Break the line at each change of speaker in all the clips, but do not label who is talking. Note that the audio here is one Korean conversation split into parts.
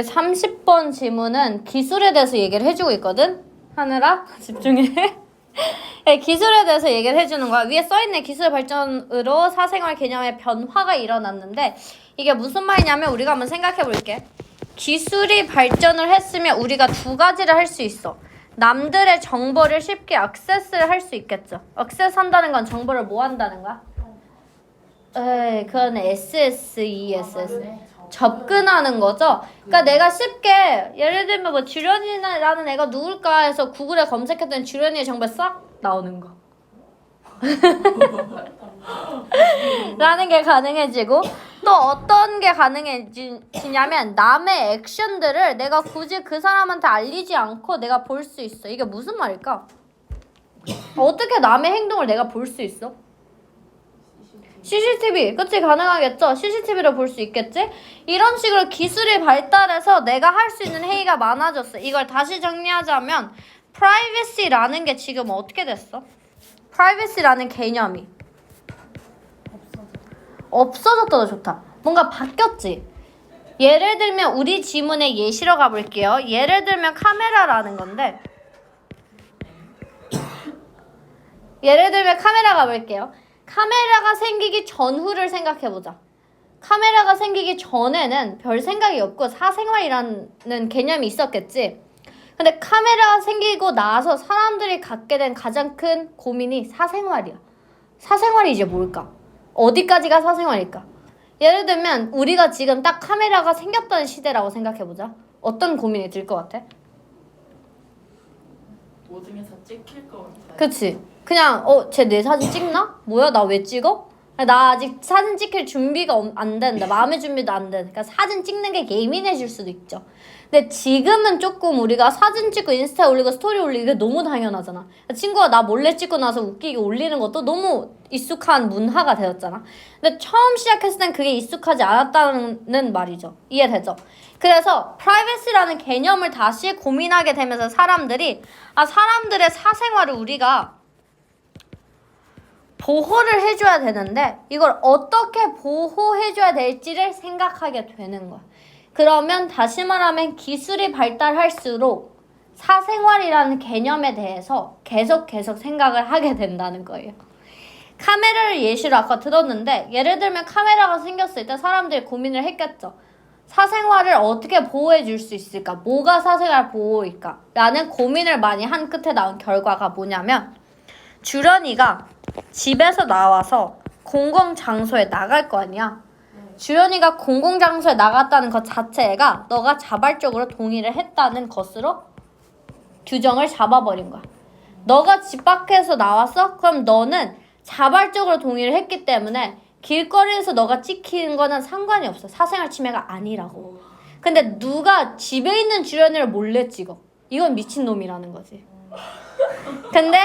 30번 지문은 기술에 대해서 얘기를 해주고 있거든? 하늘아, 집중해. 네, 기술에 대해서 얘기를 해주는 거야. 위에 써있네. 기술 발전으로 사생활 개념의 변화가 일어났는데 이게 무슨 말이냐면 우리가 한번 생각해 볼게. 기술이 발전을 했으면 우리가 두 가지를 할 수 있어. 남들의 정보를 쉽게 액세스를 할 수 있겠죠. 액세스 한다는 건 정보를 뭐 한다는 거야? 에이, 그건 SSESS. 접근하는 거죠. 그러니까 내가 쉽게 예를 들면 뭐 주련이라는 애가 누굴까 해서 구글에 검색했더니 주련이의 정보 싹 나오는 거. 라는 게 가능해지고 또 어떤 게 가능해지냐면 남의 액션들을 내가 굳이 그 사람한테 알리지 않고 내가 볼 수 있어. 이게 무슨 말일까? 어떻게 남의 행동을 내가 볼 수 있어? CCTV, 그치? 가능하겠죠? CCTV로 볼 수 있겠지? 이런 식으로 기술이 발달해서 내가 할 수 있는 행위가 많아졌어. 이걸 다시 정리하자면 privacy라는 게 지금 어떻게 됐어? privacy라는 개념이 없어졌다도 좋다. 뭔가 바뀌었지? 예를 들면 우리 지문의 예시로 가볼게요. 예를 들면 카메라라는 건데 예를 들면 카메라 가볼게요. 카메라가 생기기 전후를 생각해보자. 카메라가 생기기 전에는 별 생각이 없고 사생활이라는 개념이 있었겠지. 근데 카메라가 생기고 나서 사람들이 갖게 된 가장 큰 고민이 사생활이야. 사생활이 이제 뭘까? 어디까지가 사생활일까? 예를 들면 우리가 지금 딱 카메라가 생겼다는 시대라고 생각해보자. 어떤 고민이 들 것 같아?
모든 게 다 찍힐 것 같아요.
그치? 그냥 쟤 내 사진 찍나? 뭐야 나 왜 찍어? 나 아직 사진 찍힐 준비가 안 된다. 마음의 준비도 안 돼. 그러니까 사진 찍는 게 예민해질 수도 있죠. 근데 지금은 조금 우리가 사진 찍고 인스타에 올리고 스토리 올리기 게 너무 당연하잖아. 친구가 나 몰래 찍고 나서 웃기게 올리는 것도 너무 익숙한 문화가 되었잖아. 근데 처음 시작했을 땐 그게 익숙하지 않았다는 말이죠. 이해되죠? 그래서 프라이버시라는 개념을 다시 고민하게 되면서 사람들이 사람들의 사생활을 우리가 보호를 해줘야 되는데 이걸 어떻게 보호해줘야 될지를 생각하게 되는 거야. 그러면 다시 말하면 기술이 발달할수록 사생활이라는 개념에 대해서 계속 생각을 하게 된다는 거예요. 카메라를 예시로 아까 들었는데 예를 들면 카메라가 생겼을 때 사람들이 고민을 했겠죠. 사생활을 어떻게 보호해 줄 수 있을까? 뭐가 사생활 보호일까? 라는 고민을 많이 한 끝에 나온 결과가 뭐냐면 주련이가 집에서 나와서 공공장소에 나갈 거 아니야. 주련이가 공공장소에 나갔다는 것 자체가 너가 자발적으로 동의를 했다는 것으로 규정을 잡아버린 거야. 너가 집 밖에서 나왔어? 그럼 너는 자발적으로 동의를 했기 때문에 길거리에서 너가 찍히는 거는 상관이 없어. 사생활 침해가 아니라고. 근데 누가 집에 있는 주련이를 몰래 찍어. 이건 미친놈이라는 거지. 근데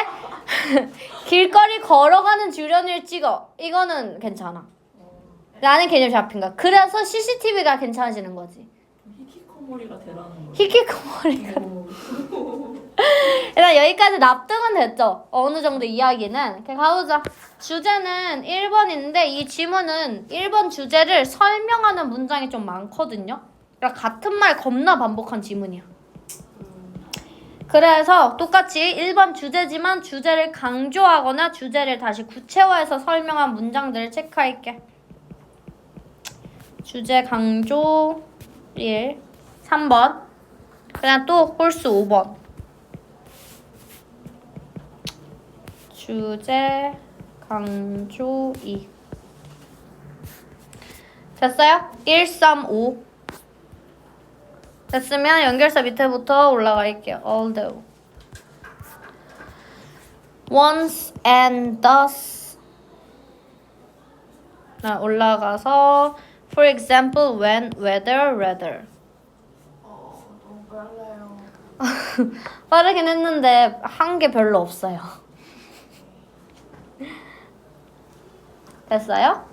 길거리 걸어가는 주련이를 찍어. 이거는 괜찮아. 라는 개념이 잡힌 거야. 그래서 CCTV가 괜찮아지는 거지.
히키코모리가 되라는 거야.
히키코모리가. 일단 여기까지 납득은 됐죠? 어느 정도 이야기는. 그냥 가보자. 주제는 1번인데 이 지문은 1번 주제를 설명하는 문장이 좀 많거든요. 그러니까 같은 말 겁나 반복한 지문이야. 그래서 똑같이 1번 주제지만 주제를 강조하거나 주제를 다시 구체화해서 설명한 문장들을 체크할게. 주제 강조 1, 3번. 그냥 또 홀수 5번. 주제 강조 2. 됐어요? 1, 3, 5. 됐으면 연결사 밑에부터 올라갈게요. Although, once and thus. 올라가서 for example, when, whether, rather.
너무 빨라요.
빠르긴 했는데 한 게 별로 없어요. 됐어요?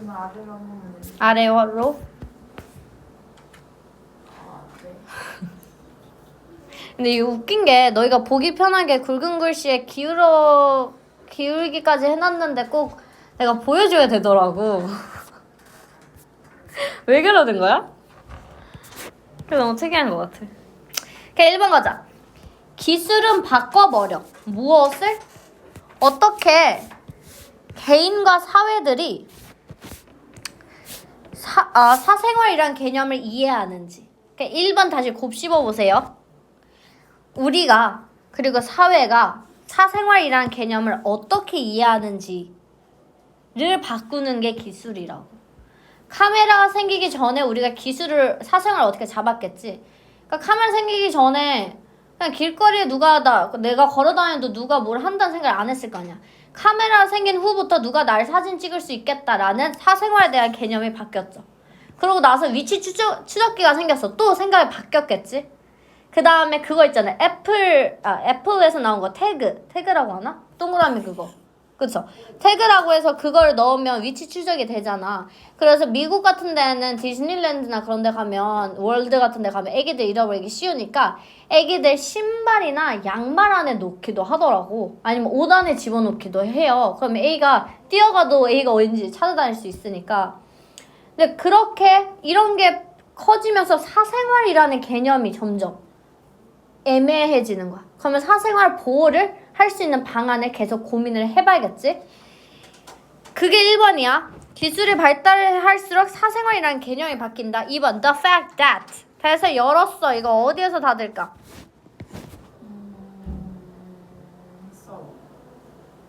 아래로 한번
아래로. 근데 이거 웃긴 게 너희가 보기 편하게 굵은 글씨에 기울기까지 해놨는데 꼭 내가 보여줘야 되더라고. 왜 그러는 거야? 그거 너무 특이한 것 같아. 오케이, 1번 가자. 기술은 바꿔버려. 무엇을? 어떻게 개인과 사회들이 사생활이란 개념을 이해하는지. 그러니까 1번 다시 곱씹어보세요. 우리가 그리고 사회가 사생활이란 개념을 어떻게 이해하는지를 바꾸는 게 기술이라고. 카메라가 생기기 전에 우리가 사생활을 어떻게 잡았겠지. 그러니까 카메라 생기기 전에 그냥 길거리에 내가 걸어다녀도 누가 뭘 한다는 생각을 안 했을 거 아니야. 카메라 생긴 후부터 누가 날 사진 찍을 수 있겠다라는 사생활에 대한 개념이 바뀌었죠. 그러고 나서 위치 추적기가 생겼어. 또 생각이 바뀌었겠지. 그 다음에 그거 있잖아요. 애플에서 나온 거 태그라고 하나? 동그라미 그거. 그쵸? 태그라고 해서 그걸 넣으면 위치 추적이 되잖아. 그래서 미국 같은 데는 디즈니랜드나 그런 데 가면, 월드 같은 데 가면 애기들 잃어버리기 쉬우니까 애기들 신발이나 양말 안에 놓기도 하더라고. 아니면 옷 안에 집어넣기도 해요. 그러면 애기가 뛰어가도 애기가 어딘지 찾아다닐 수 있으니까. 근데 그렇게 이런 게 커지면서 사생활이라는 개념이 점점 애매해지는 거야. 그러면 사생활 보호를 할 수 있는 방안을 계속 고민을 해봐야겠지? 그게 1번이야. 기술이 발달할수록 사생활이라는 개념이 바뀐다. 2번, the fact that. 대서 열었어. 이거 어디에서 닫을까?
so.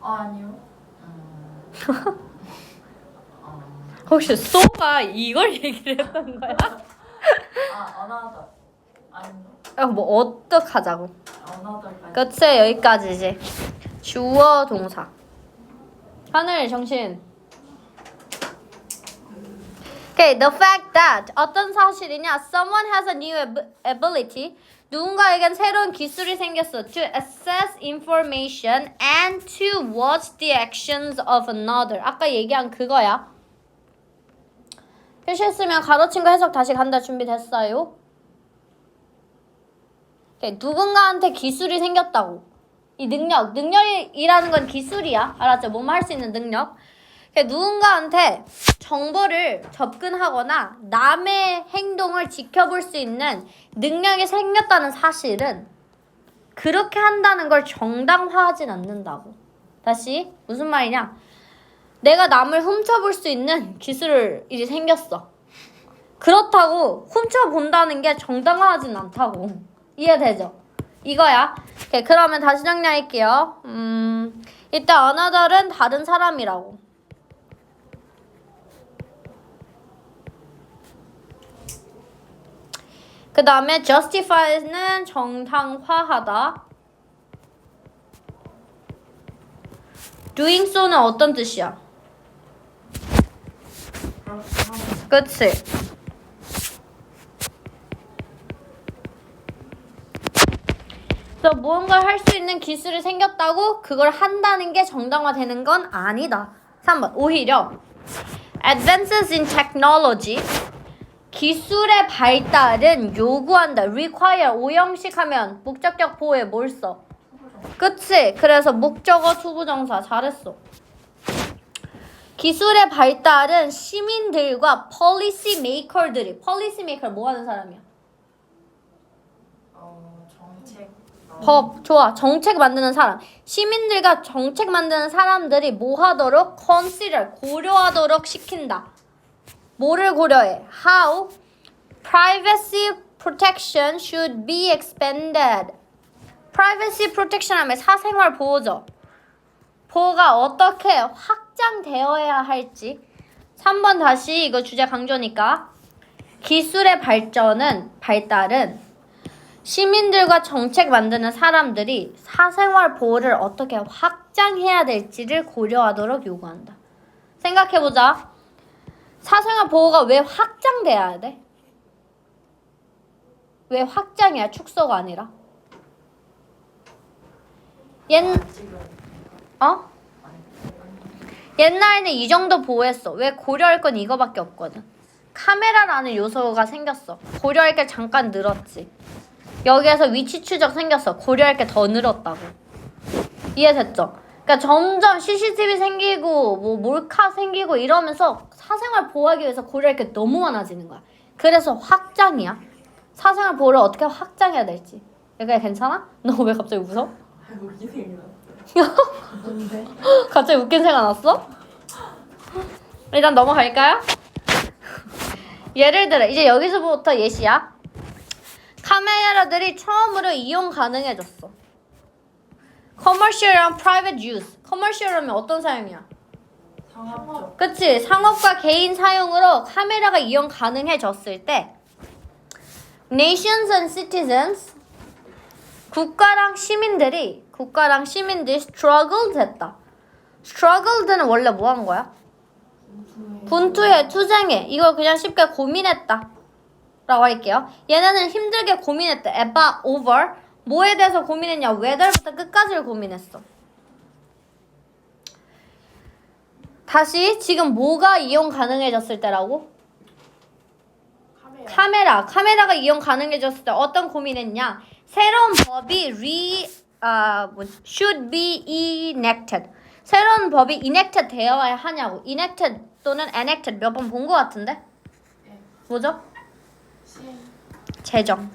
아니요.
혹시 so가 이걸 얘기를 했던 거야?
another. 아니요.
뭐 어떡하자고.
another까지.
끝이 여기까지지. 주어 동사. 하늘 정신. Okay, the fact that 어떤 사실이냐? Someone has a new ability. 누군가에겐 새로운 기술이 생겼어. To assess information and to watch the actions of another. 아까 얘기한 그거야. 표시했으면 가로친 거 해석 다시 간다. 준비됐어요? Okay, 누군가한테 기술이 생겼다고. 이 능력이라는 건 기술이야. 알았죠? 뭐뭐 할 수 있는 능력. 누군가한테 정보를 접근하거나 남의 행동을 지켜볼 수 있는 능력이 생겼다는 사실은 그렇게 한다는 걸 정당화하진 않는다고. 다시 무슨 말이냐? 내가 남을 훔쳐볼 수 있는 기술이 생겼어. 그렇다고 훔쳐본다는 게 정당화하진 않다고. 이해되죠? 이거야. 오케이, 그러면 다시 정리할게요. 일단 another은 다른 사람이라고. 그 다음에 justify는 정당화하다. doing so는 어떤 뜻이야? 그치? 그래서 무언가를 할 수 있는 기술이 생겼다고 그걸 한다는 게 정당화되는 건 아니다. 3번. 오히려 advances in technology 기술의 발달은 요구한다. require 오형식 하면 목적격 보호에 뭘 써? 그치? 그래서 목적어 투부정사 잘했어. 기술의 발달은 시민들과 policy maker들이 policy maker 뭐 하는 사람이야?
정책.
법, 좋아. 정책 만드는 사람. 시민들과 정책 만드는 사람들이 뭐 하도록? consider, 고려하도록 시킨다. 뭐를 고려해? How privacy protection should be expanded. privacy protection 하면 사생활 보호죠. 보호가 어떻게 확장되어야 할지. 3번 다시 이거 주제 강조니까. 기술의 발달은 시민들과 정책 만드는 사람들이 사생활 보호를 어떻게 확장해야 될지를 고려하도록 요구한다. 생각해보자. 사생활 보호가 왜 확장돼야 돼? 왜 확장이야? 축소가 아니라. 옛날에는 이 정도 보호했어. 왜 고려할 건 이거밖에 없거든. 카메라라는 요소가 생겼어. 고려할 게 잠깐 늘었지. 여기에서 위치 추적 생겼어. 고려할 게 더 늘었다고. 이해됐죠? 그러니까 점점 CCTV 생기고 뭐 몰카 생기고 이러면서 사생활 보호하기 위해서 고려할 게 너무 많아지는 거야. 그래서 확장이야. 사생활 보호를 어떻게 확장해야 될지. 여기가 괜찮아? 너 왜 갑자기 웃어?
웃긴 생각났어요. 뭔데?
갑자기 웃긴 생각 났어? 일단 넘어갈까요? 예를 들어 이제 여기서부터 예시야. 카메라들이 처음으로 이용 가능해졌어. Commercial이랑 private use. Commercial하면 어떤 사용이야?
상업적.
그치? 상업과 개인 사용으로 카메라가 이용 가능해졌을 때 Nations and citizens 국가랑 시민들이 struggled 했다. struggled는 원래 뭐 한 거야? 분투해, 투쟁해. 이걸 그냥 쉽게 고민했다 라고 할게요. 얘네는 힘들게 고민했다. about over. 뭐에 대해서 고민했냐? whether부터 끝까지를 고민했어. 다시 지금 뭐가 이용 가능해졌을 때라고? 카메라가 이용 가능해졌을 때 어떤 고민했냐? 새로운 법이 should be enacted. 새로운 법이 enacted 되어야 하냐고. enacted 또는 enacted 몇 번 본 것 같은데?
네.
뭐죠?
시행.
제정.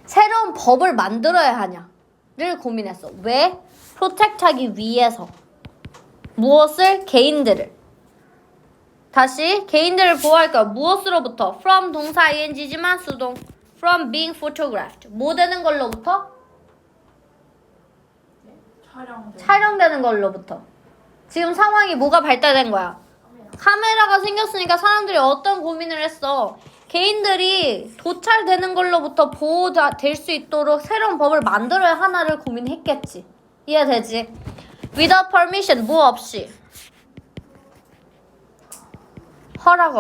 새로운 법을 만들어야 하냐를 고민했어. 왜? 프로텍트하기 위해서. 무엇을? 개인들을. 다시 개인들을 보호할 거야. 무엇으로부터? From 동사 ing지만 수동. From being photographed. 뭐 되는 걸로부터?
네. 촬영.
촬영되는 걸로부터. 지금 상황이 뭐가 발달된 거야? 카메라가 생겼으니까 사람들이 어떤 고민을 했어? 개인들이 도찰되는 걸로부터 보호될 수 있도록 새로운 법을 만들어야 하나를 고민했겠지. 이해되지? Without permission, 뭐 없이? 허락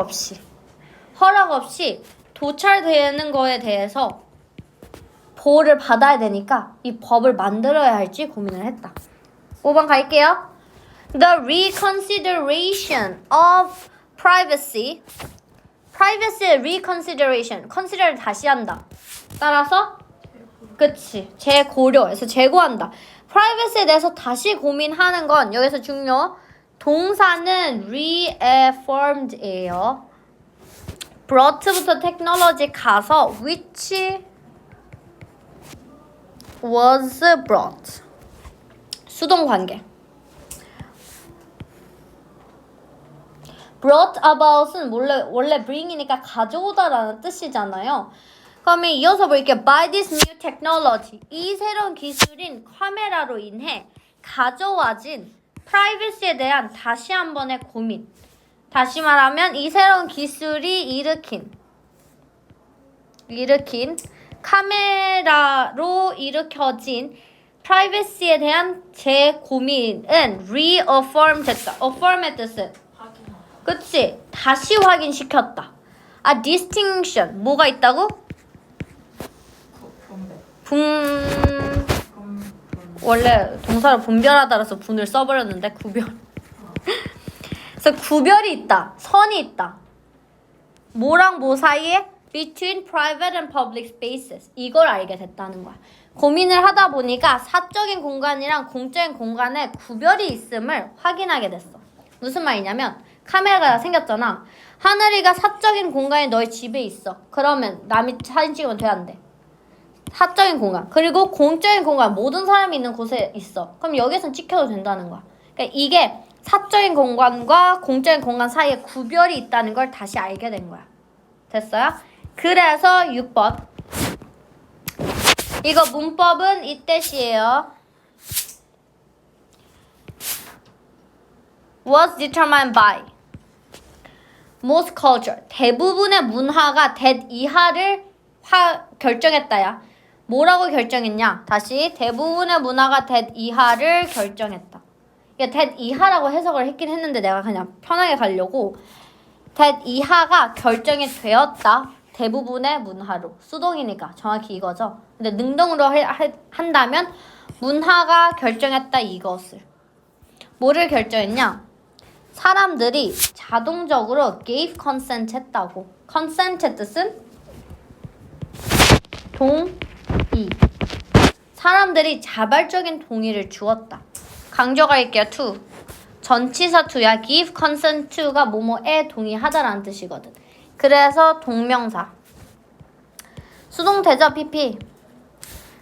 없이 도찰되는 거에 대해서 보호를 받아야 되니까 이 법을 만들어야 할지 고민을 했다. 5번 갈게요. The reconsideration of privacy. privacy의 reconsideration. consider를 다시 한다. 따라서 그치. 재고려해서 재고한다. privacy에 대해서 다시 고민하는 건 여기서 중요. 동사는 reaffirmed예요. brought부터 technology 가서 which was brought. 수동 관계. brought about은 원래 bring이니까 가져오다라는 뜻이잖아요. 그러면 이어서 볼게요. By this new technology. 이 새로운 기술인 카메라로 인해 가져와진 프라이버시에 대한 다시 한 번의 고민. 다시 말하면 이 새로운 기술이 일으킨 카메라로 일으켜진 프라이버시에 대한 제 고민은 reaffirm 됐다. affirm의 뜻은
확인하다.
그치? 다시 확인시켰다. 아, distinction. 뭐가 있다고?
분배.
원래 동사를 분별하다라서 분을 써버렸는데 구별. 그래서 구별이 있다. 선이 있다. 뭐랑 뭐 사이에? Between private and public spaces. 이걸 알게 됐다는 거야. 고민을 하다 보니까 사적인 공간이랑 공적인 공간에 구별이 있음을 확인하게 됐어. 무슨 말이냐면 카메라가 생겼잖아. 하늘이가 사적인 공간이 너희 집에 있어. 그러면 남이 사진 찍으면 돼, 안 돼? 사적인 공간. 그리고 공적인 공간. 모든 사람이 있는 곳에 있어. 그럼 여기선 찍혀도 된다는 거야. 그러니까 이게 사적인 공간과 공적인 공간 사이에 구별이 있다는 걸 다시 알게 된 거야. 됐어요? 그래서 6번. 이거 문법은 이 뜻이에요. Was determined by most culture. 대부분의 문화가 that 이하를 결정했다야. 뭐라고 결정했냐? 다시 대부분의 문화가 that 이하를 결정했다. 이게 that 이하라고 해석을 했긴 했는데 내가 그냥 편하게 가려고 that 이하가 결정이 되었다. 대부분의 문화로. 수동이니까 정확히 이거죠. 근데 능동으로 한다면 문화가 결정했다 이것을. 뭐를 결정했냐? 사람들이 자동적으로 gave consent 했다고. consent의 뜻은 동의. 사람들이 자발적인 동의를 주었다. 강조할게요. to. 전치사 to야. give consent to가 뭐뭐에 동의하다라는 뜻이거든. 그래서 동명사. 수동태죠, PP.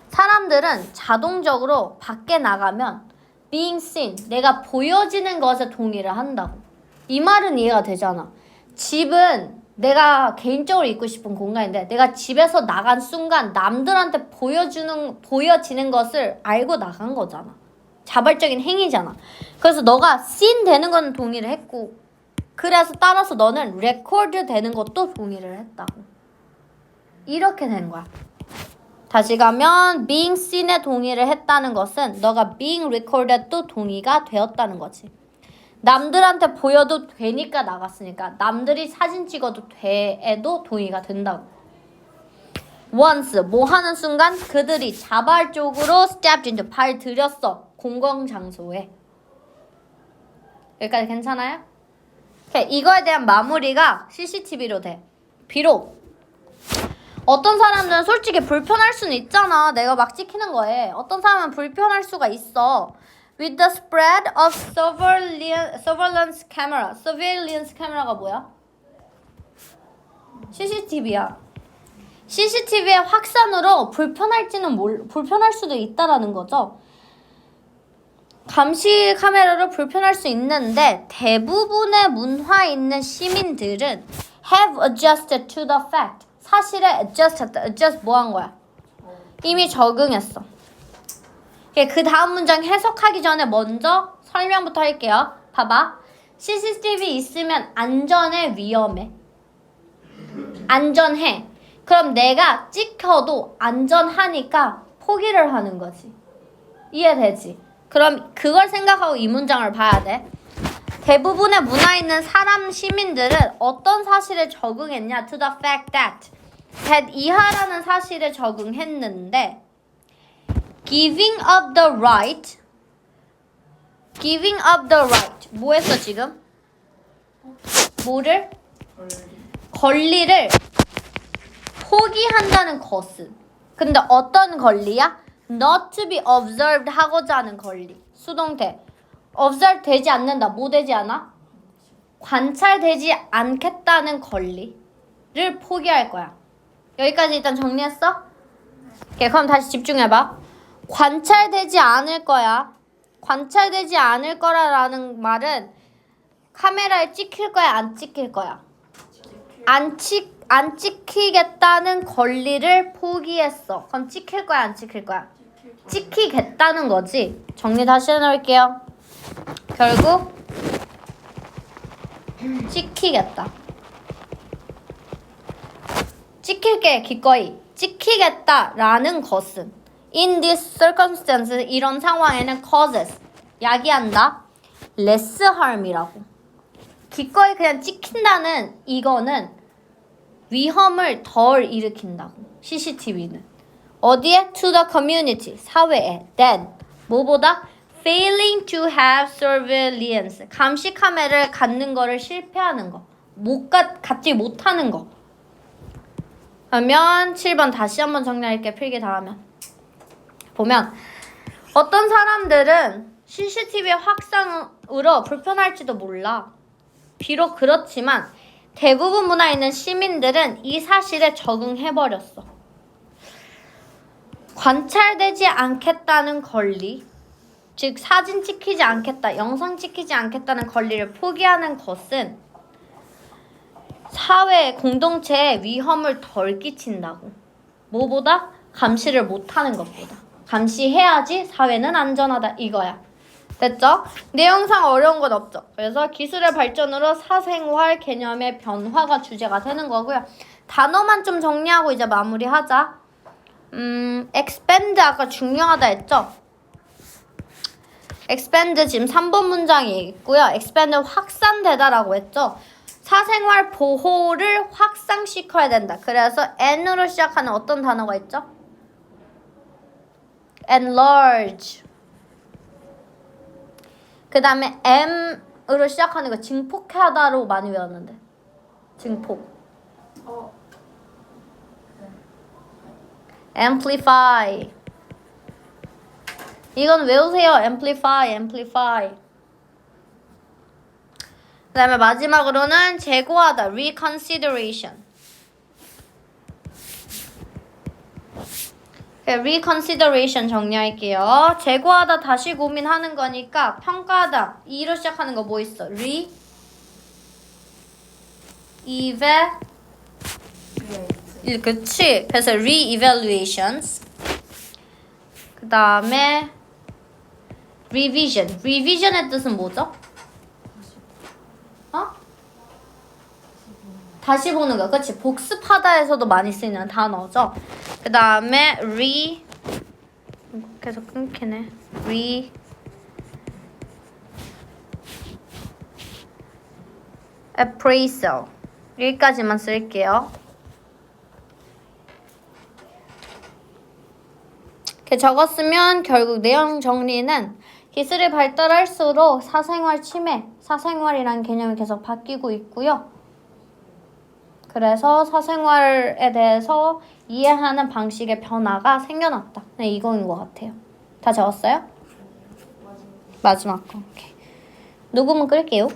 사람들은 자동적으로 밖에 나가면 being seen, 내가 보여지는 것에 동의를 한다고. 이 말은 이해가 되잖아. 집은 내가 개인적으로 있고 싶은 공간인데 내가 집에서 나간 순간 남들한테 보여지는 것을 알고 나간 거잖아. 자발적인 행위잖아. 그래서 너가 seen 되는 건 동의를 했고 그래서 따라서 너는 record 되는 것도 동의를 했다고. 이렇게 된 거야. 다시 가면 being seen에 동의를 했다는 것은 너가 being recorded도 동의가 되었다는 거지. 남들한테 보여도 되니까 나갔으니까 남들이 사진 찍어도 돼에도 동의가 된다고. once 뭐 하는 순간 그들이 자발적으로 stepped into 발 들였어. 공공장소에. 여기까지 괜찮아요? 오케이, 이거에 대한 마무리가 CCTV로 돼. 비록 어떤 사람들은 솔직히 불편할 수는 있잖아. 내가 막 찍히는 거에. 어떤 사람은 불편할 수가 있어. With the spread of surveillance camera. surveillance camera가 뭐야? CCTV야. CCTV의 확산으로 불편할 수도 있다라는 거죠. 감시 카메라로 불편할 수 있는데 대부분의 문화에 있는 시민들은 have adjusted to the fact. 사실에 adjust 뭐 한 거야? 이미 적응했어. 그 다음 문장 해석하기 전에 먼저 설명부터 할게요. 봐봐. CCTV 있으면 안전해, 위험해? 안전해. 그럼 내가 찍혀도 안전하니까 포기를 하는 거지. 이해되지? 그럼 그걸 생각하고 이 문장을 봐야 돼. 대부분의 문화에 있는 시민들은 어떤 사실에 적응했냐? To the fact that 이하라는 사실에 적응했는데 giving up the right 뭐 했어 지금? 뭐를? 권리를 포기한다는 것은. 근데 어떤 권리야? not to be observed 하고자 하는 권리. 수동태. observe 되지 않는다. 뭐 되지 않아? 관찰되지 않겠다는 권리를 포기할 거야. 여기까지 일단 정리했어? 오케이, 그럼 다시 집중해봐. 관찰되지 않을 거야. 관찰되지 않을 거라는 말은 카메라에 찍힐 거야, 안 찍힐 거야? 안 찍히겠다는 권리를 포기했어. 그럼 찍힐 거야, 안 찍힐 거야? 찍히겠다는 거지. 정리 다시 해놓을게요. 결국 찍히겠다. 찍힐게 기꺼이 찍히겠다라는 것은 in this circumstance 이런 상황에는 causes 야기한다 less harm이라고. 기꺼이 그냥 찍힌다는 이거는 위험을 덜 일으킨다고. CCTV는 어디에? to the community 사회에 than 뭐보다 failing to have surveillance 감시 카메라를 갖는 거를 실패하는 거 갖지 못하는 거. 그러면 7번 다시 한번 정리할게. 필기 다 하면 보면 어떤 사람들은 CCTV의 확산으로 불편할지도 몰라. 비록 그렇지만 대부분 문화에 있는 시민들은 이 사실에 적응해버렸어. 관찰되지 않겠다는 권리, 즉 사진 찍히지 않겠다, 영상 찍히지 않겠다는 권리를 포기하는 것은 사회 공동체에 위험을 덜 끼친다고. 뭐보다? 감시를 못하는 것보다. 감시해야지 사회는 안전하다 이거야. 됐죠? 내용상 어려운 건 없죠. 그래서 기술의 발전으로 사생활 개념의 변화가 주제가 되는 거고요. 단어만 좀 정리하고 이제 마무리하자. expand 아까 중요하다 했죠? expand 지금 3번 문장이 있고요. expand 확산되다라고 했죠? 사생활 보호를 확산시켜야 된다. 그래서 N으로 시작하는 어떤 단어가 있죠? enlarge. 그 다음에 M으로 시작하는 거 증폭하다로 많이 외웠는데. 증폭. amplify. 이건 외우세요. amplify. 그 다음에 마지막으로는 재고하다, reconsideration. reconsideration 정리할게요. 재고하다 다시 고민하는 거니까 평가하다. E로 시작하는 거 뭐 있어? 그치? 그래서 re-evaluations. 그 다음에 revision. revision의 뜻은 뭐죠? 어? 다시 보는 거. 그치? 복습하다에서도 많이 쓰이는 단어죠. 그 다음에 계속 끊기네. appraisal. 여기까지만 쓸게요. 이렇게 적었으면 결국 내용 정리는 기술이 발달할수록 사생활 침해, 사생활이라는 개념이 계속 바뀌고 있고요. 그래서 사생활에 대해서 이해하는 방식의 변화가 생겨났다. 네, 이거인 것 같아요. 다 적었어요? 마지막 거. 오케이. 녹음은 끌게요.